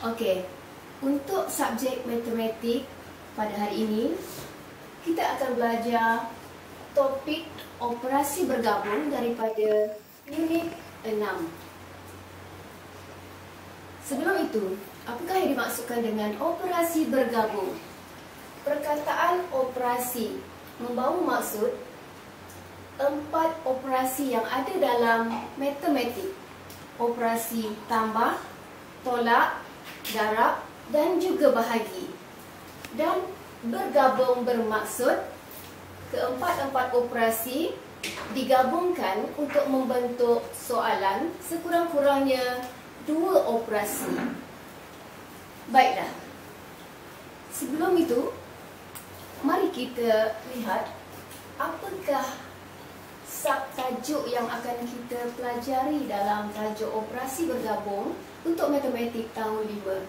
Okey, untuk subjek matematik pada hari ini, kita akan belajar topik operasi bergabung daripada unit 6. Sebelum itu, apakah yang dimaksudkan dengan operasi bergabung? Perkataan operasi membawa maksud 4 operasi yang ada dalam matematik. Operasi tambah, tolak, darab dan juga bahagi. Dan bergabung bermaksud keempat-empat operasi digabungkan untuk membentuk soalan sekurang-kurangnya 2 operasi. Baiklah. Sebelum itu, mari kita lihat apakah subtajuk yang akan kita pelajari dalam tajuk operasi bergabung untuk matematik tahun 5.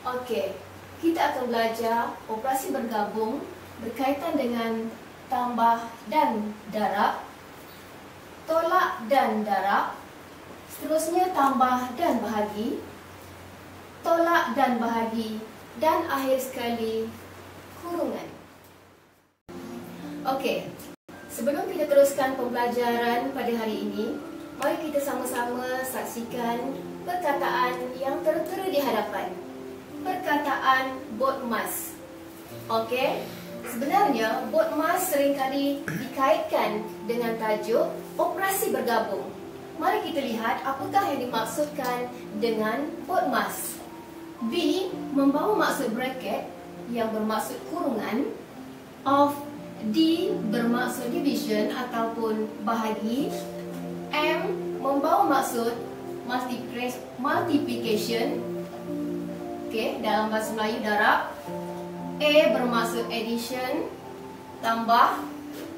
Okey, kita akan belajar operasi bergabung berkaitan dengan tambah dan darab, tolak dan darab, seterusnya tambah dan bahagi, tolak dan bahagi, dan akhir sekali kurungan. Okey, sebelum kita teruskan pembelajaran pada hari ini, mari kita sama-sama saksikan perkataan yang tertera di hadapan. Perkataan BODMAS. Okey, sebenarnya BODMAS seringkali dikaitkan dengan tajuk operasi bergabung. Mari kita lihat apakah yang dimaksudkan dengan BODMAS. B membawa maksud bracket yang bermaksud kurungan, of D bermaksud division ataupun bahagi, M membawa maksud multiplication, dalam bahasa Melayu darab, A bermaksud addition, tambah,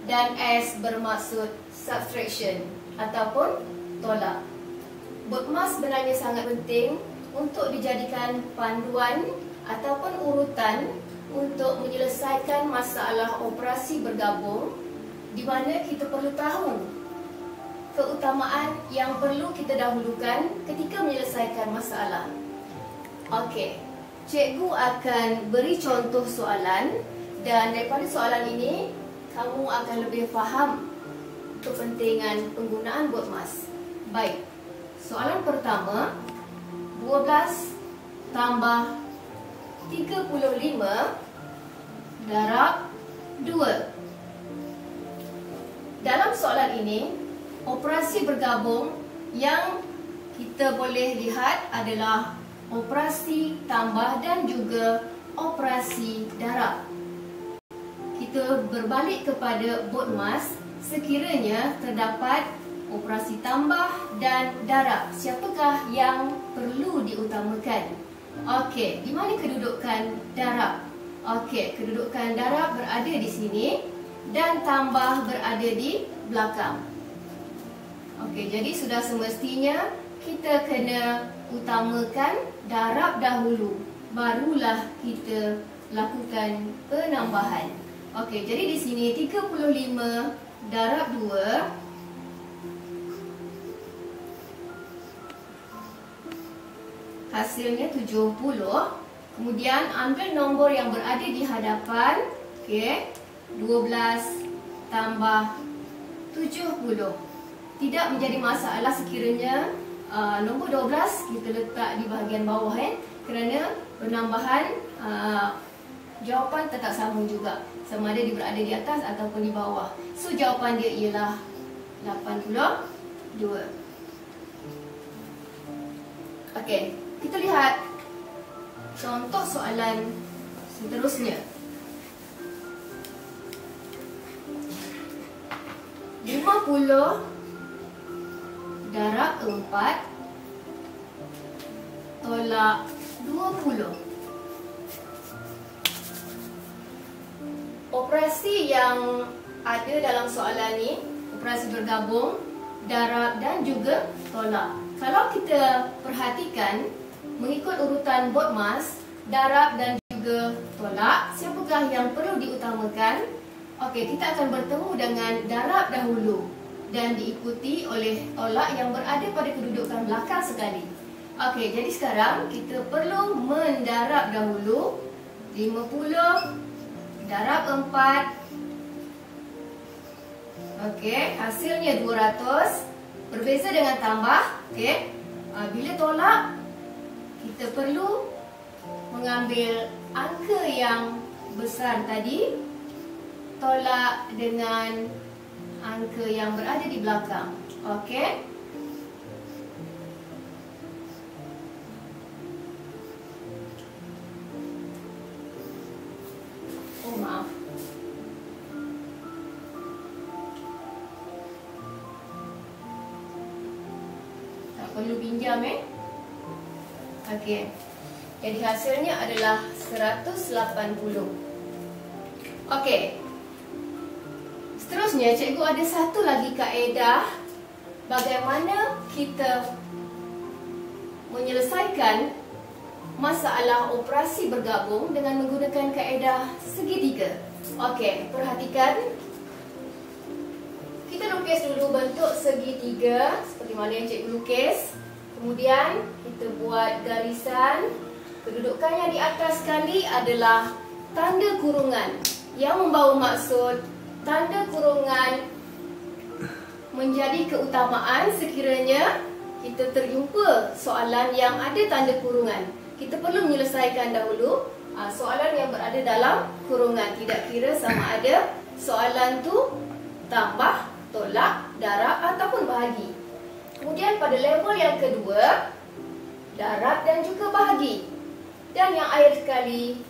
dan S bermaksud subtraction ataupun tolak. BODMAS sebenarnya sangat penting untuk dijadikan panduan ataupun urutan untuk menyelesaikan masalah operasi bergabung, di mana kita perlu tahu keutamaan yang perlu kita dahulukan ketika menyelesaikan masalah. Okey, cikgu akan beri contoh soalan dan daripada soalan ini kamu akan lebih faham kepentingan penggunaan BODMAS. Baik, soalan pertama, 12 tambah 35 darab 2. Dalam soalan ini, operasi bergabung yang kita boleh lihat adalah operasi tambah dan juga operasi darab. Kita berbalik kepada BODMAS sekiranya terdapat operasi tambah dan darab. Siapakah yang perlu diutamakan? Okey, di mana kedudukan darab? Okey, kedudukan darab berada di sini dan tambah berada di belakang. Okey, jadi sudah semestinya kita kena utamakan darab dahulu, barulah kita lakukan penambahan. Okey, jadi di sini 35 darab 2 hasilnya 70. Kemudian ambil nombor yang berada di hadapan. Okey, 12 tambah 70. Tidak menjadi masalah sekiranya nombor 12 kita letak di bahagian bawah, kerana penambahan jawapan tetap sama juga, sama ada dia berada di atas ataupun di bawah. So jawapan dia ialah 82. Okey, kita lihat contoh soalan seterusnya. 50 darab 4 tolak 20. Operasi yang ada dalam soalan ni, operasi bergabung, darab dan juga tolak. Kalau kita perhatikan mengikut urutan BODMAS, darab dan juga tolak, siapakah yang perlu diutamakan? Okey, kita akan bertemu dengan darab dahulu dan diikuti oleh tolak yang berada pada kedudukan belakang sekali. Okey, jadi sekarang kita perlu mendarab dahulu. 50 darab 4. Okey, hasilnya 200. Berbeza dengan tambah. Okey. Bila tolak, kita perlu mengambil angka yang besar tadi, tolak dengan angka yang berada di belakang. Okey. Oh, maaf. Tak perlu pinjam Okey. Jadi hasilnya adalah 180. Okey. Seterusnya, cikgu ada satu lagi kaedah bagaimana kita menyelesaikan masalah operasi bergabung dengan menggunakan kaedah segitiga. Okey, perhatikan. Kita lukis dulu bentuk segitiga seperti mana yang cikgu lukis. Kemudian kita buat garisan. Kedudukannya di atas sekali adalah tanda kurungan yang membawa maksud tanda kurungan menjadi keutamaan sekiranya kita terjumpa soalan yang ada tanda kurungan. Kita perlu menyelesaikan dahulu soalan yang berada dalam kurungan. Tidak kira sama ada soalan tu tambah, tolak, darab ataupun bahagi. Kemudian pada level yang kedua, darab dan juga bahagi. Dan yang akhir sekali,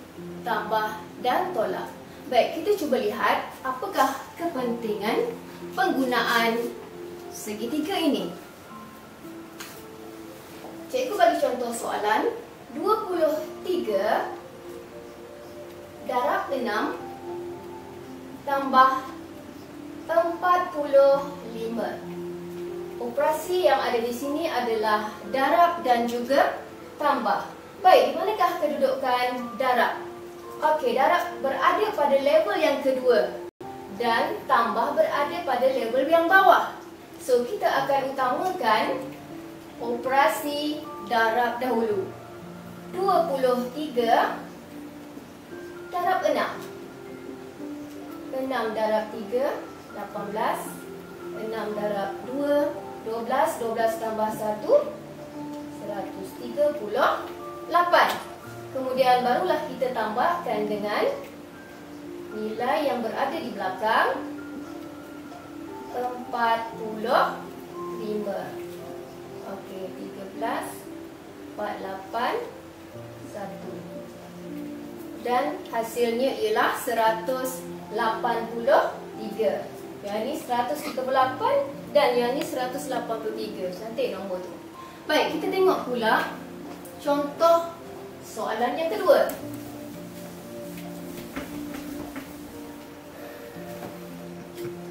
tambah dan tolak. Baik, kita cuba lihat apakah kepentingan penggunaan segitiga ini. Cikgu bagi contoh soalan. 23 darab 6 tambah 45. Operasi yang ada di sini adalah darab dan juga tambah. Baik, di manakah kedudukan darab? Okey, darab berada pada level yang kedua dan tambah berada pada level yang bawah. So, kita akan utamakan operasi darab dahulu. 23 darab 6. 6 darab 3, 18. 6 darab 2, 12. 12 tambah 1, 138. Kemudian barulah kita tambahkan dengan nilai yang berada di belakang, 45. Okey, 13, 48, 1. Dan hasilnya ialah 183. Yang ini 138 dan yang ini 183. Cantik nombor tu. Baik, kita tengok pula contoh soalan yang kedua.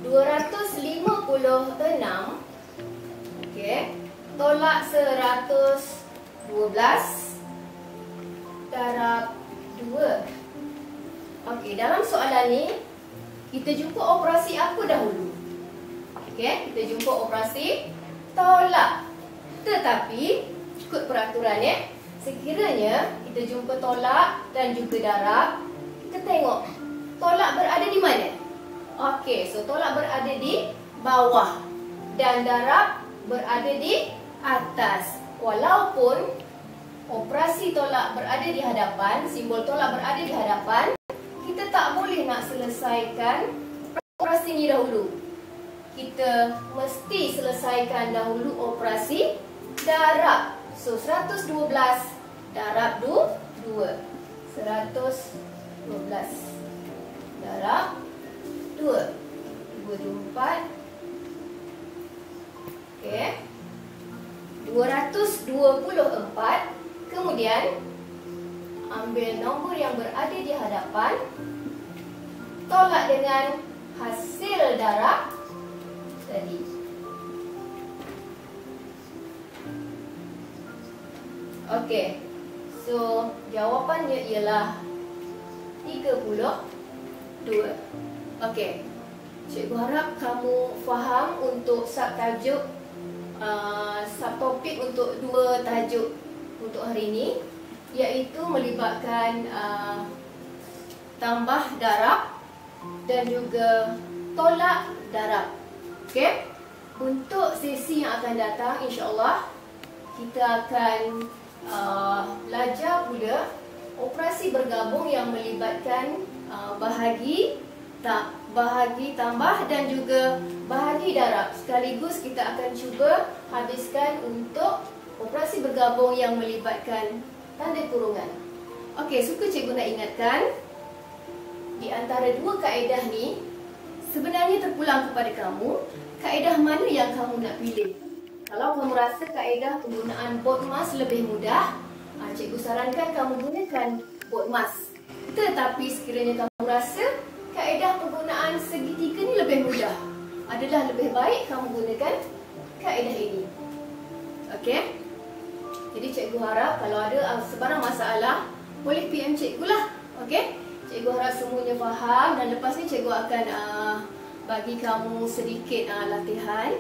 $256. Okey. Tolak 112 darab 2. Okey, dalam soalan ni kita jumpa operasi apa dahulu? Okey, kita jumpa operasi tolak. Tetapi ikut peraturan sekiranya kita jumpa tolak dan juga darab, kita tengok tolak berada di mana? Okey, so tolak berada di bawah dan darab berada di atas. Walaupun operasi tolak berada di hadapan, simbol tolak berada di hadapan, kita tak boleh nak selesaikan operasi ni dahulu. Kita mesti selesaikan dahulu operasi darab. So 112 darab 2. 112 darab 2. 24. Okey. 224. Kemudian ambil nombor yang berada di hadapan, tolak dengan hasil darab tadi. Okey. So jawapannya ialah 32. Okey. Cikgu harap kamu faham untuk subtajuk subtopik untuk dua tajuk untuk hari ini, iaitu melibatkan tambah darab dan juga tolak darab. Okey. Untuk sesi yang akan datang, insya-Allah kita akan belajar pula operasi bergabung yang melibatkan bahagi tambah dan juga bahagi darab. Sekaligus kita akan cuba habiskan untuk operasi bergabung yang melibatkan tanda kurungan. Okey, suka cikgu nak ingatkan, di antara dua kaedah ni sebenarnya terpulang kepada kamu, kaedah mana yang kamu nak pilih. Kalau kamu rasa kaedah penggunaan BODMAS lebih mudah, cikgu sarankan kamu gunakan BODMAS. Tetapi sekiranya kamu rasa kaedah penggunaan segitiga ni lebih mudah, adalah lebih baik kamu gunakan kaedah ini. Okey? Jadi cikgu harap kalau ada sebarang masalah, boleh PM cikgu lah. Okey? Cikgu harap semuanya faham, dan lepas ni cikgu akan bagi kamu sedikit latihan,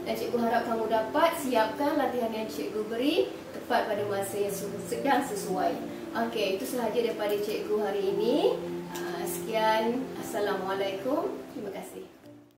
dan cikgu harap kamu dapat siapkan latihan yang cikgu beri tepat pada masa yang sedang sesuai. Okey, itu sahaja daripada cikgu hari ini. Sekian, Assalamualaikum. Terima kasih.